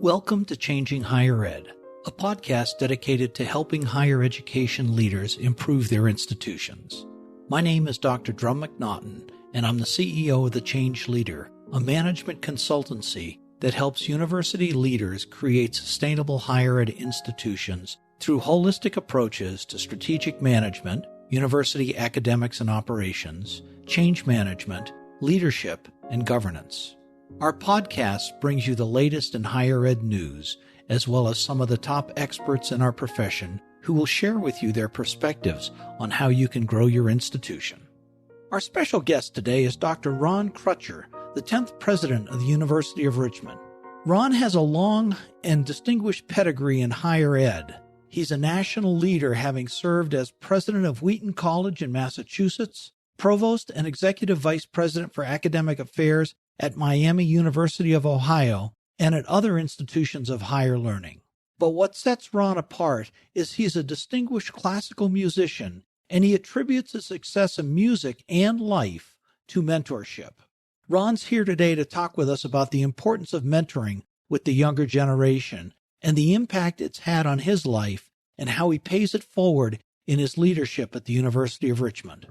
Welcome to Changing Higher Ed, a podcast dedicated to helping higher education leaders improve their institutions. My name is Dr. Drum McNaughton, and I'm the CEO of The Change Leader, a management consultancy that helps university leaders create sustainable higher ed institutions through holistic approaches to strategic management, university academics and operations, change management, leadership, and governance. Our podcast brings you the latest in higher ed news, as well as some of the top experts in our profession who will share with you their perspectives on how you can grow your institution. Our special guest today is Dr. Ron Crutcher, the 10th president of the University of Richmond. Ron has a long and distinguished pedigree in higher ed. He's a national leader, having served as president of Wheaton College in Massachusetts, provost and executive vice president for academic affairs at Miami University of Ohio, and at other institutions of higher learning. But what sets Ron apart is he's a distinguished classical musician, and he attributes his success in music and life to mentorship. Ron's here today to talk with us about the importance of mentoring with the younger generation and the impact it's had on his life and how he pays it forward in his leadership at the University of Richmond.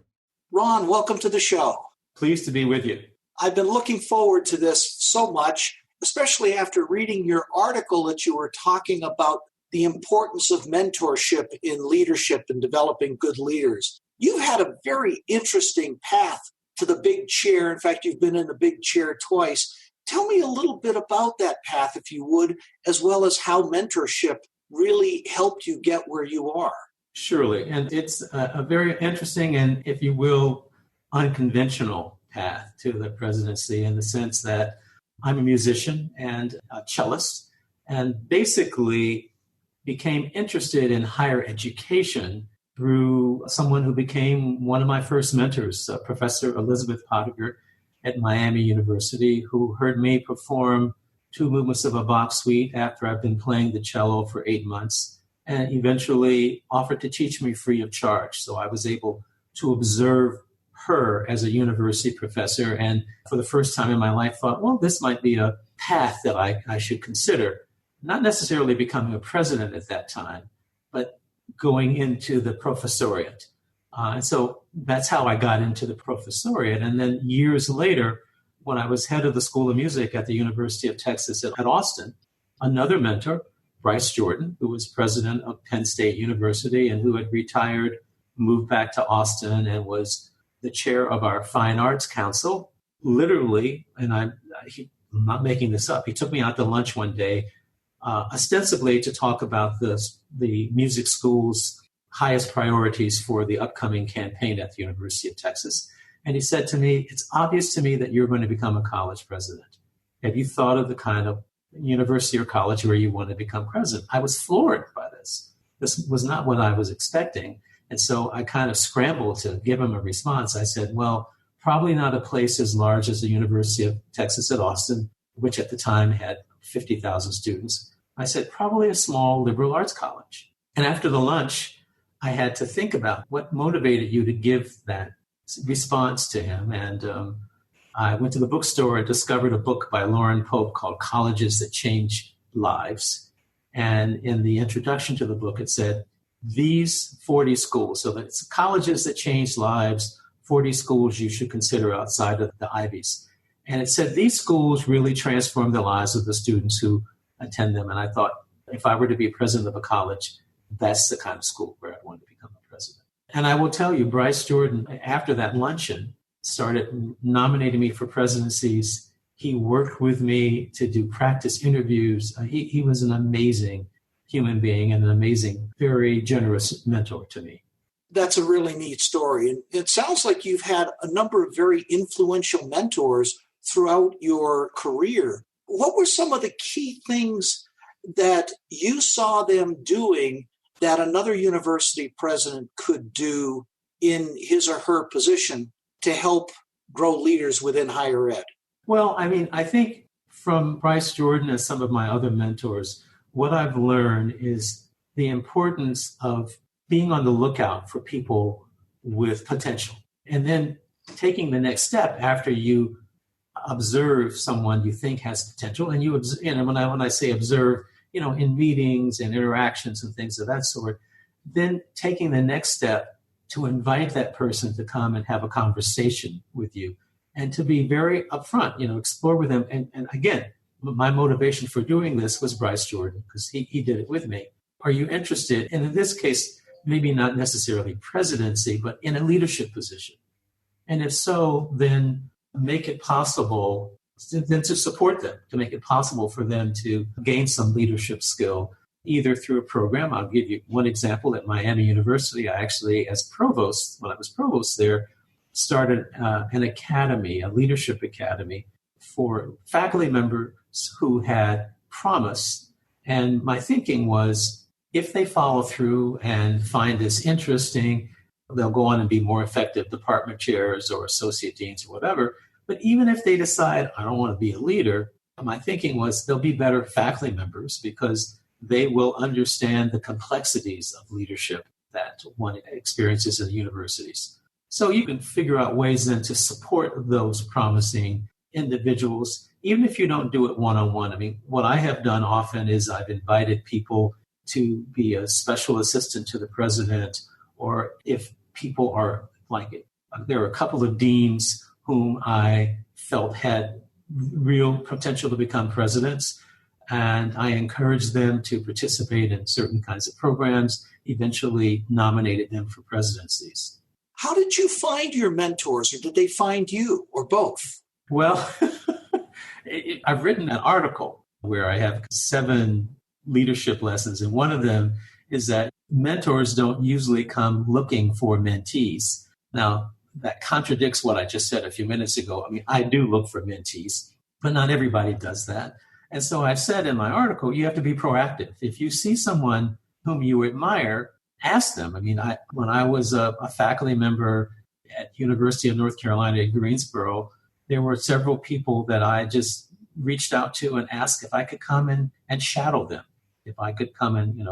Ron, welcome to the show. Pleased to be with you. I've been looking forward to this so much, especially after reading your article that you were talking about the importance of mentorship in leadership and developing good leaders. You've had a very interesting path to the big chair. In fact, you've been in the big chair twice. Tell me a little bit about that path, if you would, as well as how mentorship really helped you get where you are. Surely. And it's a very interesting and, if you will, unconventional path to the presidency, in the sense that I'm a musician and a cellist, and basically became interested in higher education through someone who became one of my first mentors, Professor Elizabeth Pottinger at Miami University, who heard me perform two movements of a Bach suite after I've been playing the cello for 8 months, and eventually offered to teach me free of charge. So I was able to observe her as a university professor, and for the first time in my life thought, well, this might be a path that I should consider. Not necessarily becoming a president at that time, but going into the professoriate. And so that's how I got into the professoriate. And then years later, when I was head of the School of Music at the University of Texas at Austin, another mentor, Bryce Jordan, who was president of Penn State University and who had retired, moved back to Austin and was the chair of our Fine Arts Council, literally, and I'm not making this up, he took me out to lunch one day, ostensibly to talk about the music school's highest priorities for the upcoming campaign at the University of Texas. And he said to me, it's obvious to me that you're going to become a college president. Have you thought of the kind of university or college where you want to become president? I was floored by this. This was not what I was expecting. And so I kind of scrambled to give him a response. I said, well, probably not a place as large as the University of Texas at Austin, which at the time had 50,000 students. I said, probably a small liberal arts college. And after the lunch, I had to think about what motivated you to give that response to him. And I went to the bookstore and discovered a book by Lauren Pope called Colleges That Change Lives. And in the introduction to the book, it said, these 40 schools, so that's colleges that change lives, 40 schools you should consider outside of the Ivies. And it said these schools really transform the lives of the students who attend them. And I thought, if I were to be president of a college, that's the kind of school where I want to become a president. And I will tell you, Bryce Jordan, after that luncheon, started nominating me for presidencies. He worked with me to do practice interviews. He was an amazing human being and an amazing, very generous mentor to me. That's a really neat story. And it sounds like you've had a number of very influential mentors throughout your career. What were some of the key things that you saw them doing that another university president could do in his or her position to help grow leaders within higher ed? Well, I mean, I think from Bryce Jordan and some of my other mentors, what I've learned is the importance of being on the lookout for people with potential, and then taking the next step after you observe someone you think has potential, and when I say observe, in meetings and interactions and things of that sort, then taking the next step to invite that person to come and have a conversation with you, and to be very upfront, explore with them. And again, my motivation for doing this was Bryce Jordan, because he did it with me. Are you interested? And in this case, maybe not necessarily presidency, but in a leadership position. And if so, then make it possible then to support them, to make it possible for them to gain some leadership skill, either through a program. I'll give you one example. At Miami University, I actually, as provost, when I was provost there, started an academy, a leadership academy for faculty members who had promise. And my thinking was, if they follow through and find this interesting, they'll go on and be more effective department chairs or associate deans or whatever. But even if they decide, I don't want to be a leader, my thinking was they'll be better faculty members because they will understand the complexities of leadership that one experiences in universities. So you can figure out ways then to support those promising individuals, even if you don't do it one-on-one. I mean, what I have done often is I've invited people to be a special assistant to the president, or if people are like, there are a couple of deans whom I felt had real potential to become presidents, and I encouraged them to participate in certain kinds of programs, eventually nominated them for presidencies. How did you find your mentors, or did they find you, or both? Well, I've written an article where I have 7 leadership lessons, and one of them is that mentors don't usually come looking for mentees. Now, that contradicts what I just said a few minutes ago. I mean, I do look for mentees, but not everybody does that. And so I've said in my article, you have to be proactive. If you see someone whom you admire, ask them. I mean, when I was a faculty member at University of North Carolina at Greensboro, there were several people that I just reached out to and asked if I could come and shadow them, if I could come and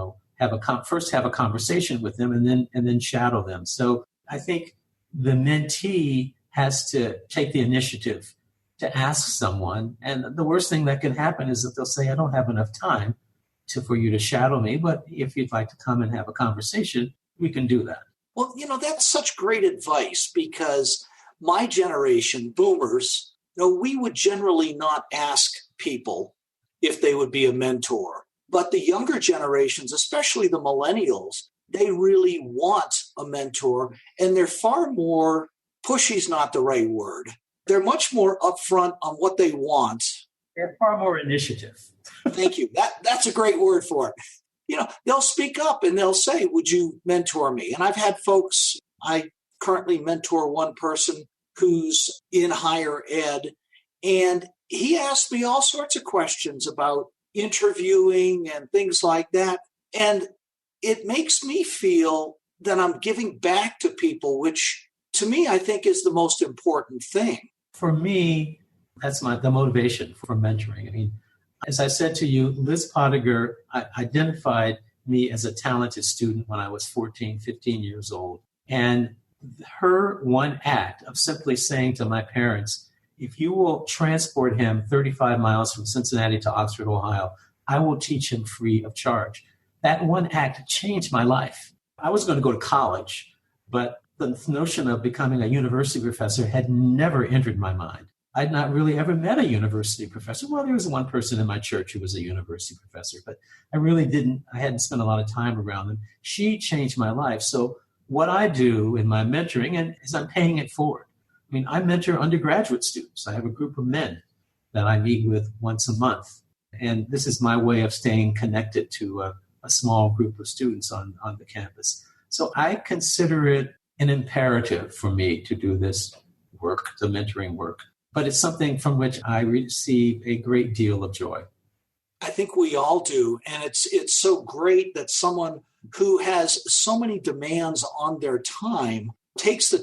first have a conversation with them and then shadow them. So I think the mentee has to take the initiative to ask someone, and the worst thing that can happen is that they'll say, "I don't have enough time for you to shadow me, but if you'd like to come and have a conversation, we can do that." Well, that's such great advice, because my generation, boomers, we would generally not ask people if they would be a mentor. But the younger generations, especially the millennials, they really want a mentor, and they're far more, pushy's not the right word. They're much more upfront on what they want. They're far more initiative. Thank you. That's a great word for it. They'll speak up and they'll say, "Would you mentor me?" And I've had folks, I currently mentor one person who's in higher ed, and he asked me all sorts of questions about interviewing and things like that. And it makes me feel that I'm giving back to people, which to me, I think is the most important thing. For me, that's the motivation for mentoring. I mean, as I said to you, Liz Pottinger identified me as a talented student when I was 14, 15 years old. And her one act of simply saying to my parents, "If you will transport him 35 miles from Cincinnati to Oxford, Ohio, I will teach him free of charge." That one act changed my life. I was going to go to college, but the notion of becoming a university professor had never entered my mind. I'd not really ever met a university professor. Well, there was one person in my church who was a university professor, but I hadn't spent a lot of time around them. She changed my life. So what I do in my mentoring is I'm paying it forward. I mean, I mentor undergraduate students. I have a group of men that I meet with once a month. And this is my way of staying connected to a small group of students on the campus. So I consider it an imperative for me to do this work, the mentoring work. But it's something from which I receive a great deal of joy. I think we all do. And it's so great that someone who has so many demands on their time makes the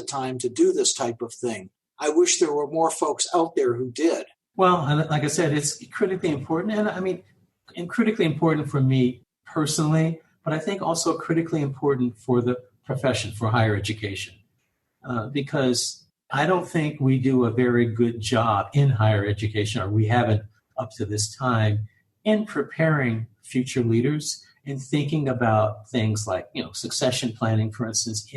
time to do this type of thing. I wish there were more folks out there who did. Well, like I said, it's critically important. And critically important for me personally, but I think also critically important for the profession, for higher education. Because I don't think we do a very good job in higher education, or we haven't up to this time, in preparing future leaders and thinking about things like, succession planning, for instance,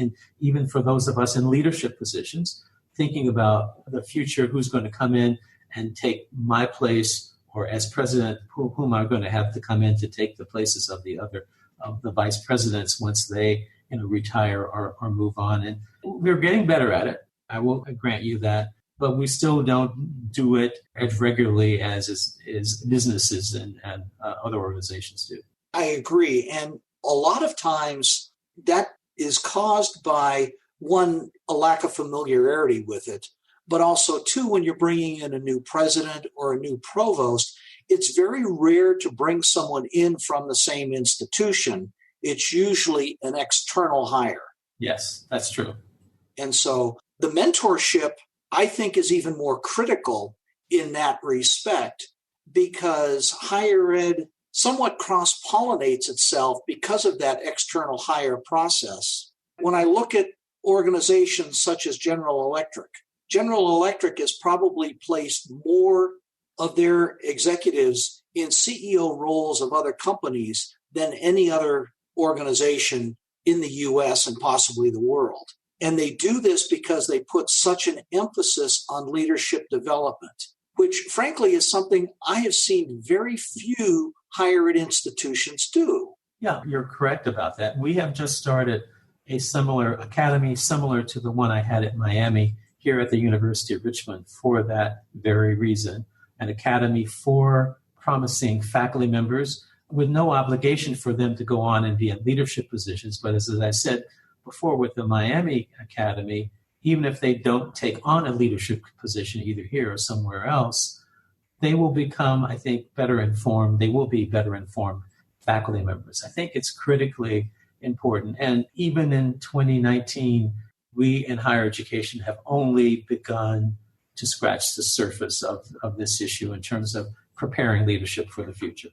even for those of us in leadership positions, thinking about the future, who's going to come in and take my place, or as president, whom I'm going to have to come in to take the places of the vice presidents once they retire or move on. And we're getting better at it. I will grant you that, but we still don't do it as regularly as businesses and other organizations do. I agree. And a lot of times that is caused by, one, a lack of familiarity with it, but also, two, when you're bringing in a new president or a new provost, it's very rare to bring someone in from the same institution. It's usually an external hire. Yes, that's true. And so the mentorship, I think, is even more critical in that respect, because higher ed somewhat cross-pollinates itself because of that external hire process. When I look at organizations such as General Electric has probably placed more of their executives in CEO roles of other companies than any other organization in the U.S. and possibly the world. And they do this because they put such an emphasis on leadership development, which frankly is something I have seen very few higher ed institutions do. Yeah, you're correct about that. We have just started a similar academy, similar to the one I had at Miami, here at the University of Richmond, for that very reason. An academy for promising faculty members with no obligation for them to go on and be in leadership positions. But as I said before, with the Miami Academy, even if they don't take on a leadership position either here or somewhere else, they will become, I think, better informed. They will be better informed faculty members. I think it's critically important. And even in 2019, we in higher education have only begun to scratch the surface of this issue in terms of preparing leadership for the future.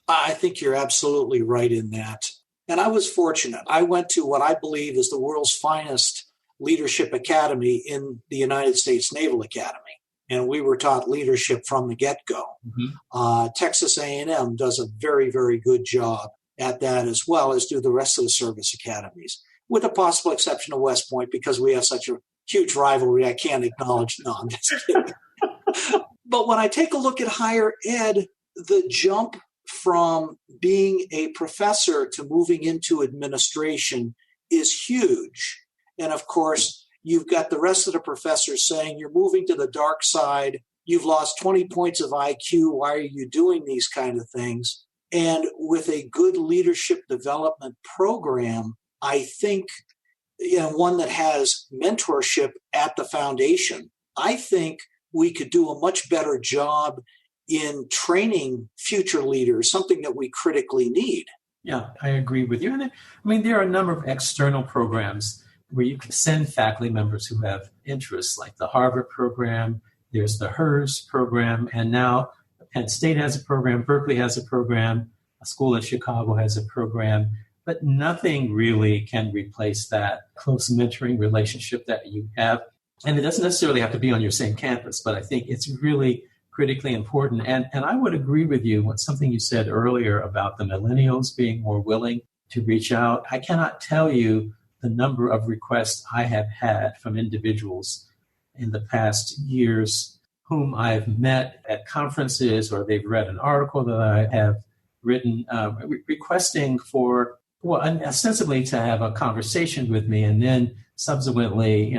I think you're absolutely right in that. And I was fortunate. I went to what I believe is the world's finest leadership academy in the United States Naval Academy. And we were taught leadership from the get-go. Mm-hmm. Texas A&M does a very, very good job at that, as well as do the rest of the service academies, with the possible exception of West Point, because we have such a huge rivalry I can't acknowledge. No, I'm just kidding. But when I take a look at higher ed, the jump from being a professor to moving into administration is huge. And of course, you've got the rest of the professors saying, you're moving to the dark side. You've lost 20 points of IQ. Why are you doing these kind of things? And with a good leadership development program, I think, one that has mentorship at the foundation, I think we could do a much better job in training future leaders, something that we critically need. Yeah, I agree with you. And there are a number of external programs where you can send faculty members who have interests, like the Harvard program, there's the HERS program, and now Penn State has a program, Berkeley has a program, a school in Chicago has a program, but nothing really can replace that close mentoring relationship that you have. And it doesn't necessarily have to be on your same campus, but I think it's really critically important. And I would agree with you with something you said earlier about the millennials being more willing to reach out. I cannot tell you the number of requests I have had from individuals in the past years whom I've met at conferences, or they've read an article that I have written, requesting for, ostensibly to have a conversation with me, and then subsequently,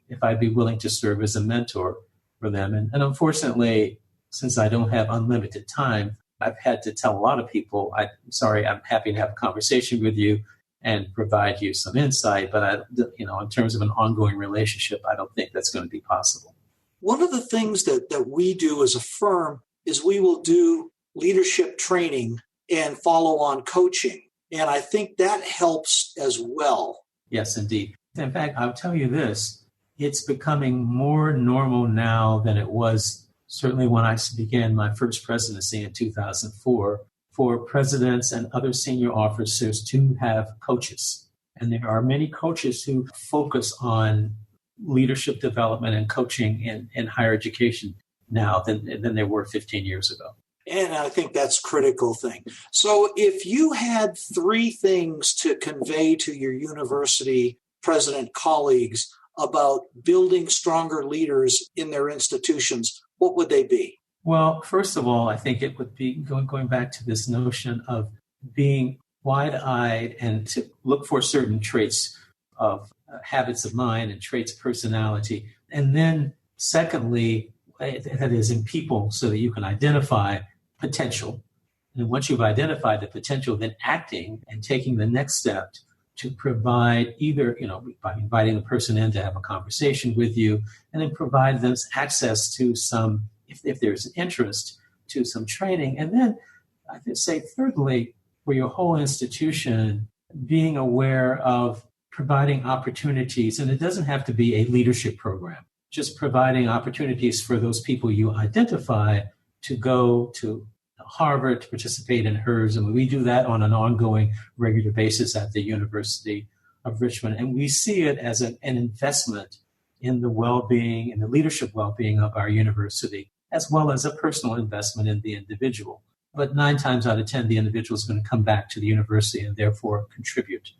if I'd be willing to serve as a mentor for them. And unfortunately, since I don't have unlimited time, I've had to tell a lot of people, I'm sorry, I'm happy to have a conversation with you and provide you some insight, but in terms of an ongoing relationship, I don't think that's going to be possible. One of the things that we do as a firm is we will do leadership training and follow-on coaching. And I think that helps as well. Yes, indeed. In fact, I'll tell you this, it's becoming more normal now than it was certainly when I began my first presidency in 2004, for presidents and other senior officers to have coaches. And there are many coaches who focus on leadership development and coaching in higher education now than they were 15 years ago. And I think that's a critical thing. So if you had 3 things to convey to your university president colleagues about building stronger leaders in their institutions, what would they be? Well, first of all, I think it would be going back to this notion of being wide-eyed and to look for certain traits of habits of mind and traits of personality. And then secondly, that is in people, so that you can identify potential. And once you've identified the potential, then acting and taking the next step to provide either, by inviting the person in to have a conversation with you, and then provide them access to some, if there's an interest, to some training. And then I would say thirdly, for your whole institution, being aware of providing opportunities, and it doesn't have to be a leadership program, just providing opportunities for those people you identify to go to Harvard, to participate in HERS. And we do that on an ongoing, regular basis at the University of Richmond. And we see it as an investment in the well-being and the leadership well-being of our university, as well as a personal investment in the individual. But 9 times out of 10, the individual is going to come back to the university and therefore contribute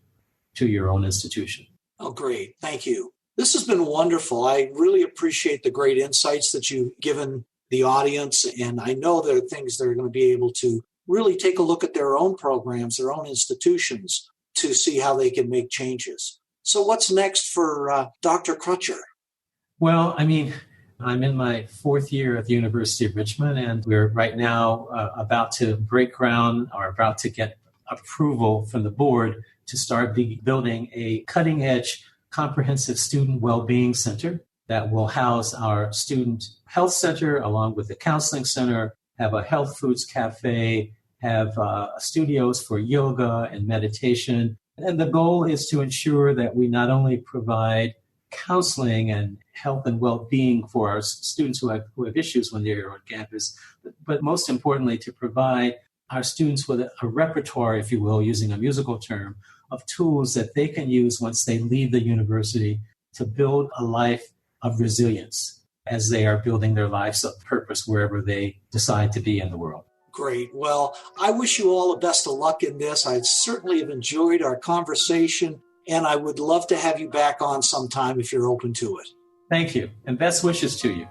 to your own institution. Oh, great. Thank you. This has been wonderful. I really appreciate the great insights that you've given the audience. And I know there are things they're going to be able to really take a look at their own programs, their own institutions, to see how they can make changes. So what's next for Dr. Crutcher? Well, I'm in my 4th year at the University of Richmond, and we're right now about to break ground or about to get approval from the board to start building a cutting-edge, comprehensive student well-being center that will house our student health center along with the counseling center, have a health foods cafe, have studios for yoga and meditation. And the goal is to ensure that we not only provide counseling and health and well-being for our students who have issues when they're on campus, but most importantly, to provide our students with a repertoire, if you will, using a musical term, of tools that they can use once they leave the university to build a life of resilience as they are building their lives of purpose wherever they decide to be in the world. Great. Well, I wish you all the best of luck in this. I certainly have enjoyed our conversation, and I would love to have you back on sometime if you're open to it. Thank you, and best wishes to you.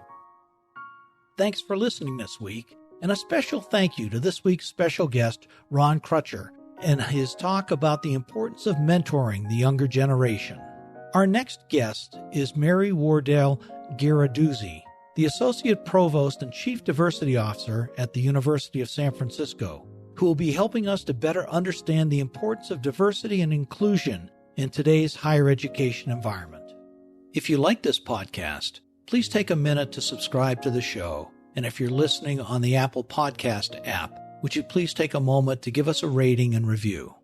Thanks for listening this week, and a special thank you to this week's special guest, Ron Crutcher, and his talk about the importance of mentoring the younger generation. Our next guest is Mary Wardell Giraduzzi, the Associate Provost and Chief Diversity Officer at the University of San Francisco, who will be helping us to better understand the importance of diversity and inclusion in today's higher education environment. If you like this podcast, please take a minute to subscribe to the show. And if you're listening on the Apple Podcast app, would you please take a moment to give us a rating and review?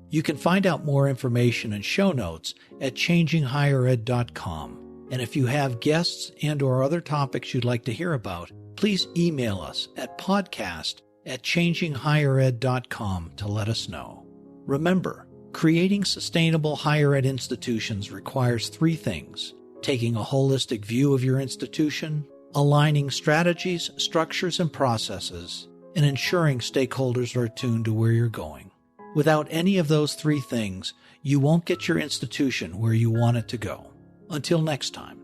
You can find out more information and show notes at changinghighered.com. And if you have guests and/or other topics you'd like to hear about, please email us at podcast@changinghighered.com to let us know. Remember, creating sustainable higher ed institutions requires 3 things: taking a holistic view of your institution, aligning strategies, structures, and processes, and ensuring stakeholders are attuned to where you're going. Without any of those 3 things, you won't get your institution where you want it to go. Until next time.